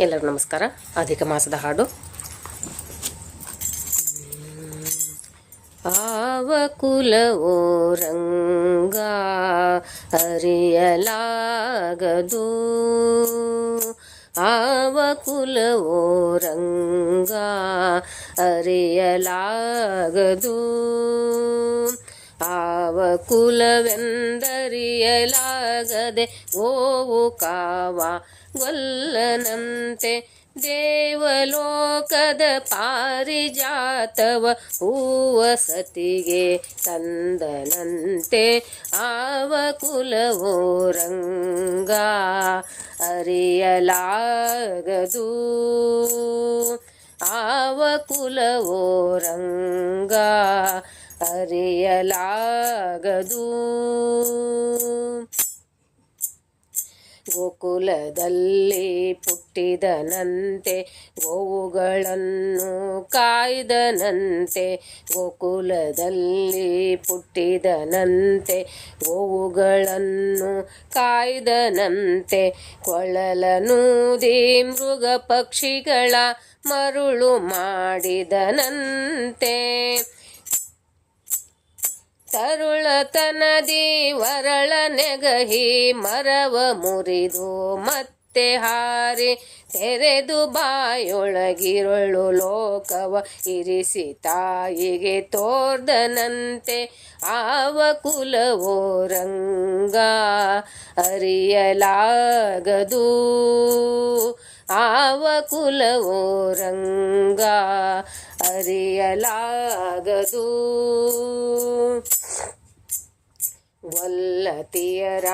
ಎಲ್ಲರಿಗೂ ನಮಸ್ಕಾರ. ಅಧಿಕ ಮಾಸದ ಹಾಡು. ಆವ ಕುಲವೋ ರಂಗ ಅರಿಯಲಾಗದು, ಆವ ಕುಲವೋ ರಂಗ ಅರಿಯಲಾಗದು, ಆವ ಕುಲವೆಂದರಿಯಲಾಗದೆ ಗೋವು ಕಾವ ಗೊಲ್ಲನಂತೆ, ದೇವಲೋಕದ ಪಾರಿಜಾತವ ಹೂವ ಸತಿಗೆ ತಂದನಂತೆ, ಆವ ಕುಲವೋ ರಂಗ ಅರಿಯಲಾಗದು, ಆವ ಕುಲವೋ ರಂಗ ಅರಿಯಲಾಗದು. ಗೋಕುಲದಲ್ಲಿ ಪುಟ್ಟಿದನಂತೆ ಗೋವುಗಳನ್ನು ಕಾಯ್ದನಂತೆ, ಗೋಕುಲದಲ್ಲಿ ಪುಟ್ಟಿದನಂತೆ ಗೋವುಗಳನ್ನು ಕಾಯ್ದನಂತೆ, ಕೊಳಲನೂದಿ ಮೃಗ ಪಕ್ಷಿಗಳ ಮರುಳು ಮಾಡಿದನಂತೆ, ತರುಳತನದಿ ವರಳ ನೆಗಹಿ ಮರವ ಮುರಿದು ಮತ್ತೆ ಹಾರಿ ತೆರೆದು ಬಾಯೊಳಗಿರಳು ಲೋಕವ ಇರಿಸಿ ತಾಯಿಗೆ ತೋರ್ದನಂತೆ, ಆವ ಕುಲವೋ ರಂಗ ಅರಿಯಲಾಗದು, ಆವ ಕುಲವೋ ರಂಗ ಅರಿಯಲಾಗದು. ಗೊಲ್ಲತಿಯರ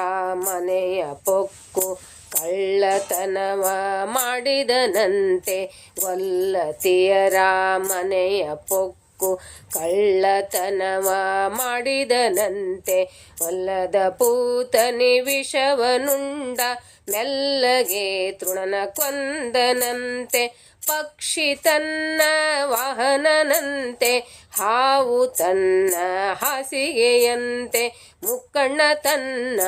ಮನೆಯ ಪೊಕ್ಕು ಕಳ್ಳತನವ ಮಾಡಿದನಂತೆ, ಗೊಲ್ಲತಿಯರ ಮನೆಯ ಪೊಕ್ಕು ಕಳ್ಳತನವ ಮಾಡಿದನಂತೆ, ಒಲ್ಲದ ಪೂತನಿ ವಿಷವನುಂಡ ಮೆಲ್ಲಗೆ ತೃಣನ ಕೊಂದನಂತೆ, ಪಕ್ಷಿ ತನ್ನ ವಾಹನನಂತೆ ಹಾವು ತನ್ನ ಹಾಸಿಗೆಯಂತೆ, ಮುಕ್ಕಣ್ಣ ತನ್ನ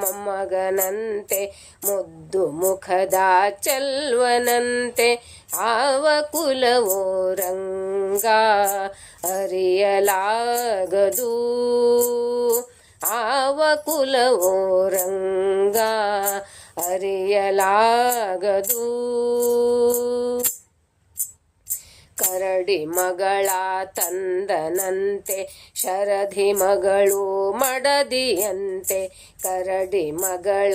ಮೊಮ್ಮಗನಂತೆ ಮುದ್ದು ಮುಖದ ಚೆಲ್ವನಂತೆ, ಆವ ಕುಲವೋ ರಂಗ ಅರಿಯಲಾಗದು, ಆವ ಕುಲವೋ ರಂಗ ಅರಿಯಲಾಗದು. ಕರಡಿ ಮಗಳ ತಂದನಂತೆ ಶರಧಿ ಮಗಳು ಮಡದಿಯಂತೆ, ಕರಡಿ ಮಗಳ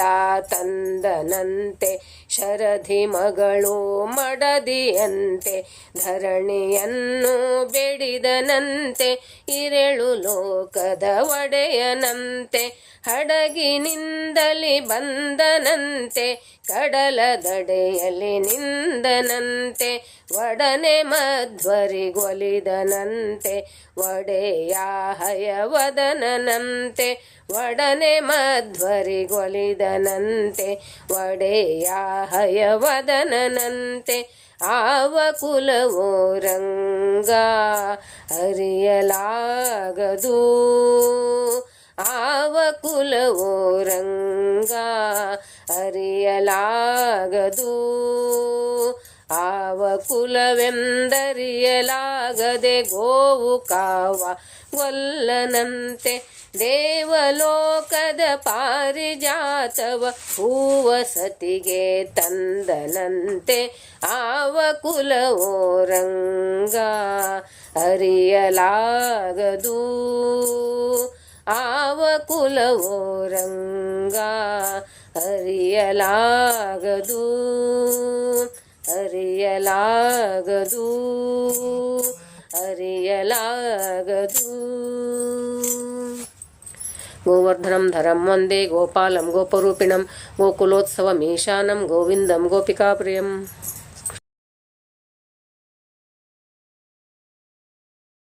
ತಂದನಂತೆ ಶರಧಿ ಮಗಳು ಮಡದಿಯಂತೆ, ಧರಣಿಯನ್ನು ಬೆಡಿದನಂತೆ ಇರೆಳು ಲೋಕದ ಒಡೆಯನಂತೆ, ಹಡಗಿನಿಂದಲಿ ಬಂದನಂತೆ ಕಡಲ ದಡೆಯಲ್ಲಿ ನಿಂದನಂತೆ, ಒಡನೆ ಮಧ್ವರಿಗೊಲಿದನಂತೆ ಒಡೆಯ ಹಯವದನಂತೆ, ಒಡನೆ ಮಧ್ವರಿಗೊಲಿದನಂತೆ ಒಡೆಯ ಹಯವದನಂತೆ, ಆವ ಕುಲವೋ ರಂಗ ಅರಿಯಲಾಗದು, ಆವ ಕುಲವೋ ರಂಗ ಅರಿಯಲಾಗದು, ಆವ ಕುಲವೆಂದರಿಯಲಾಗದೆ ಗೋವು ಕಾವ ಗೊಲ್ಲನಂತೆ, ದೇವಲೋಕದ ಪಾರಿಜಾತವ ಹೂವ ಸತಿಗೆ ತಂದನಂತೆ, ಆವ ಕುಲವೋ ರಂಗ ಅರಿಯಲಾಗದು, ಆವ ಕುಲವೋ ರಂಗ ಅರಿಯಲಾಗದು, ಅರಿಯಲಾಗದು, ಅರಿಯಲಾಗದು. ಗೋವರ್ಧನಂ ಧರಂ ವಂದೇ ಗೋಪಾಲಂ ಗೋಪರೂಪಿಣಂ ಗೋಕುಲೋತ್ಸವಮೀಶಾನಂ ಗೋವಿಂದಂ ಗೋಪಿಕಾಪ್ರಿಯಂ.